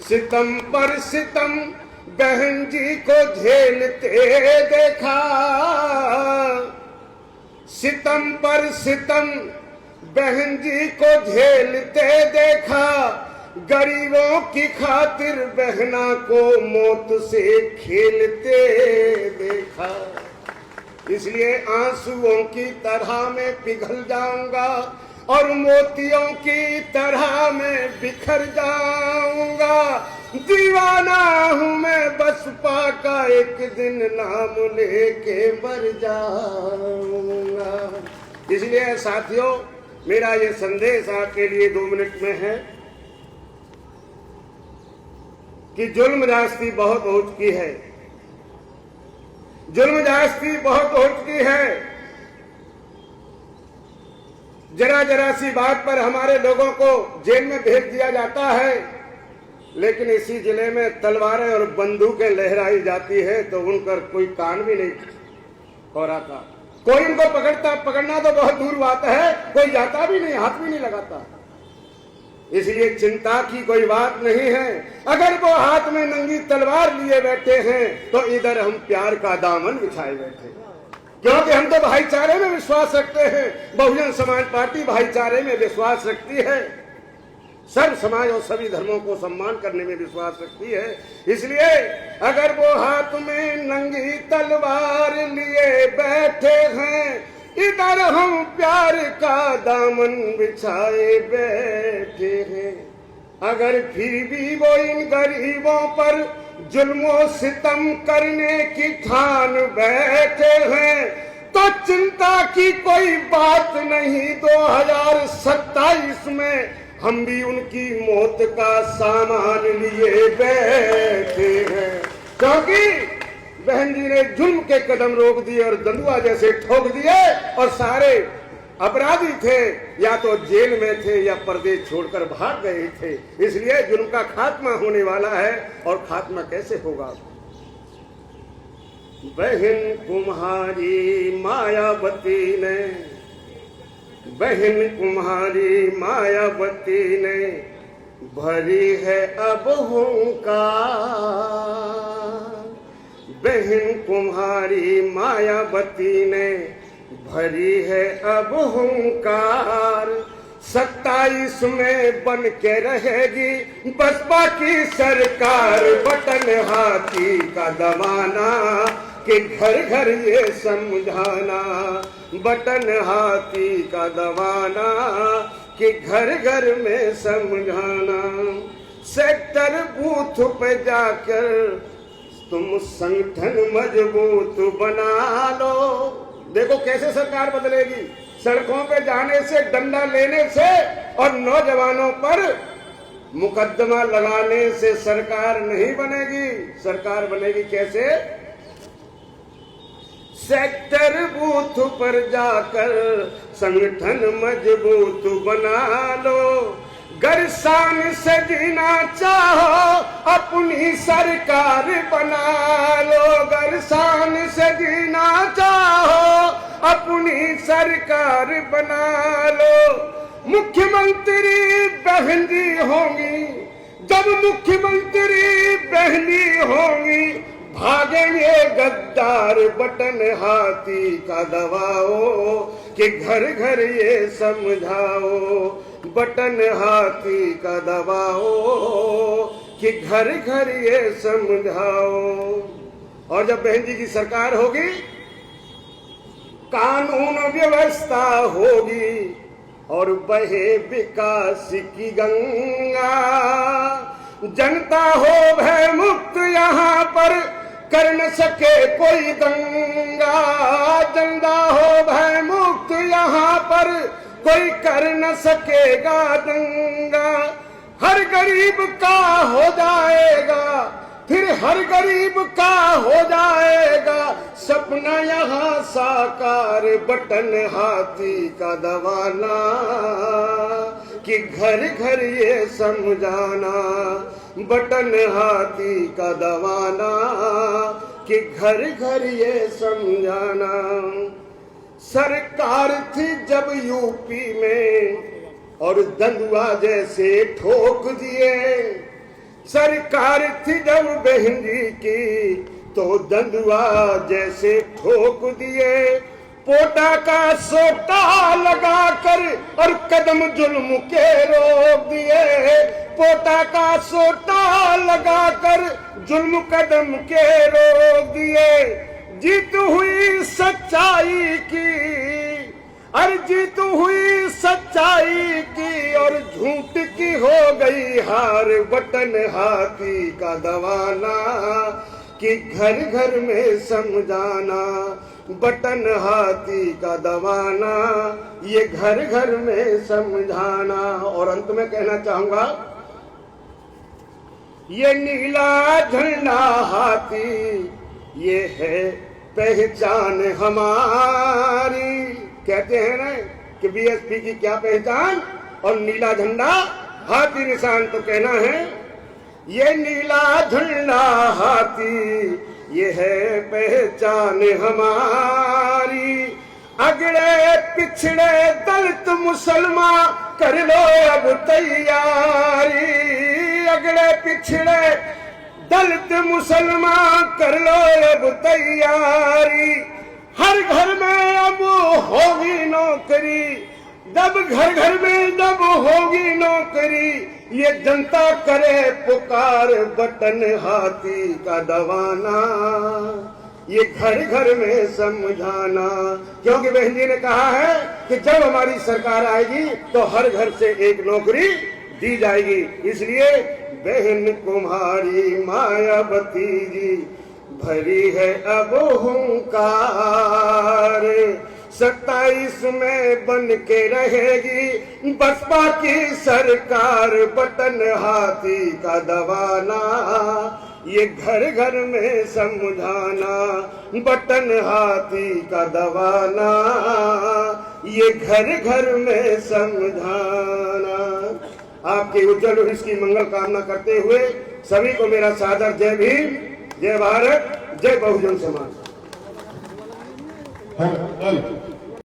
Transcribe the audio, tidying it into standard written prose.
सितम पर सितम बहन जी को झेलते देखा, सितम पर सितम बहन जी को झेलते देखा, गरीबों की खातिर बहना को मौत से खेलते देखा। इसलिए आंसुओं की तरह मैं पिघल जाऊंगा और मोतियों की तरह मैं बिखर जाऊंगा। दीवाना हूं मैं बसपा का, एक दिन नाम लेके मर जाऊंगा। इसलिए साथियों, मेरा ये संदेश आपके लिए 2 मिनट में है कि जुल्म जास्ती बहुत हो चुकी है, जुल्म जास्ती बहुत हो चुकी है। जरा जरा सी बात पर हमारे लोगों को जेल में भेज दिया जाता है, लेकिन इसी जिले में तलवारें और बंदूकें लहराई जाती है तो उनका कोई कान भी नहीं हो रहा था। कोई उनको पकड़ना तो बहुत दूर बात है, कोई जाता भी नहीं, हाथ भी नहीं लगाता। इसलिए चिंता की कोई बात नहीं है। अगर वो हाथ में नंगी तलवार लिए बैठे हैं तो इधर हम प्यार का दामन बिछाए बैठे, क्योंकि हम तो भाईचारे में विश्वास रखते हैं। बहुजन समाज पार्टी भाईचारे में विश्वास रखती है, सर्व समाज और सभी धर्मों को सम्मान करने में विश्वास रखती है। इसलिए अगर वो हाथ में नंगी तलवार लिए बैठे हैं, इधर हम प्यार का दामन बिछाए बैठे हैं। अगर फिर भी वो इन गरीबों पर जुल्मों सितम करने की ठान बैठे हैं तो चिंता की कोई बात नहीं। 2027 में हम भी उनकी मौत का सामान लिए बैठे हैं, क्योंकि बहन जी ने जुल्म के कदम रोक दिए और दंडुआ जैसे ठोक दिए, और सारे अपराधी थे या तो जेल में थे या परदेश छोड़कर भाग गए थे। इसलिए जुल्म का खात्मा होने वाला है, और खात्मा कैसे होगा? बहन तुम्हारी मायावती ने, बहन तुम्हारी मायावती ने भरी है अब हुंकार, बहन तुम्हारी मायावती ने भरी है अब हुंकार। 27 में बन के रहेगी बसपा की सरकार, बटन हाथी का दबाना कि घर घर ये समझाना, बटन हाथी का दबाना कि घर घर में समझाना। सेक्टर बूथ पे जाकर तुम संगठन मजबूत बना लो। देखो कैसे सरकार बदलेगी, सड़कों पे जाने से, डंडा लेने से और नौजवानों पर मुकदमा लगाने से सरकार नहीं बनेगी। सरकार बनेगी कैसे? सेक्टर बूथ पर जाकर संगठन मजबूत बना लो। गरसान से जीना चाहो अपनी सरकार बना लो, गरसान से जीना चाहो अपनी सरकार बना लो। मुख्यमंत्री बहन जी होंगी, जब मुख्यमंत्री बहनी होंगी, भागेंगे गद्दार बटन हाथी का दबाओ कि घर घर ये समझाओ, बटन हाथी का दबाओ कि घर घर ये समझाओ। और जब बहन जी की सरकार होगी, कानून व्यवस्था होगी और बहे विकास की गंगा। जनता हो भय मुक्त यहाँ पर, कर न सके कोई दंगा। जनता हो भय मुक्त यहाँ पर, कोई कर न सकेगा दंगा। हर गरीब का हो जाएगा, फिर हर गरीब का हो जाएगा सपना यहाँ साकार, बटन हाथी का दबाना कि घर घर ये समझाना, बटन हाथी का दबाना कि घर घर ये समझाना। सरकार थी जब यूपी में और दंडुआ जैसे ठोक दिए, सरकार थी जब बहन जी की तो दंदुआ जैसे ठोक दिए, पोटा का सोटा लगाकर और कदम जुल्म के रोक दिए, पोटा का सोटा लगाकर जुल्म कदम के रोक दिए। जीत हुई सच्चाई की, अरे जीत हुई सच्चाई की और झूठ की हो गई हार, बटन हाथी का दवाना कि घर घर में समझाना, बटन हाथी का दबाना ये घर घर में समझाना। और अंत में कहना चाहूंगा, ये नीला झंडा हाथी ये है पहचान हमारी। कहते हैं ना कि बीएसपी की क्या पहचान, और नीला झंडा हाथी निशान। तो कहना है ये नीला झंडा हाथी ये है पहचान हमारी। अगड़े पिछड़े दलित मुसलमान कर लो अब तैयारी, अगड़े पिछड़े दलित मुसलमान कर लो अब तैयारी। हर घर में अब होगी नौकरी, जब घर घर में जब होगी नौकरी, ये जनता करे पुकार, बटन हाथी का दबाना ये घर घर में समझाना। क्योंकि बहन जी ने कहा है कि जब हमारी सरकार आएगी तो हर घर से एक नौकरी दी जाएगी। इसलिए बहन तुम्हारी मायावती जी भरी है अब हुंकार, 27 में बन के रहेगी बसपा की सरकार, बटन हाथी का दबाना ये घर घर में समझाना, बटन हाथी का दबाना ये घर घर में समझाना। आपके उज्जवल भविष्य की मंगल कामना करते हुए सभी को मेरा सादर जय भीम, जय भारत, जय बहुजन समाज।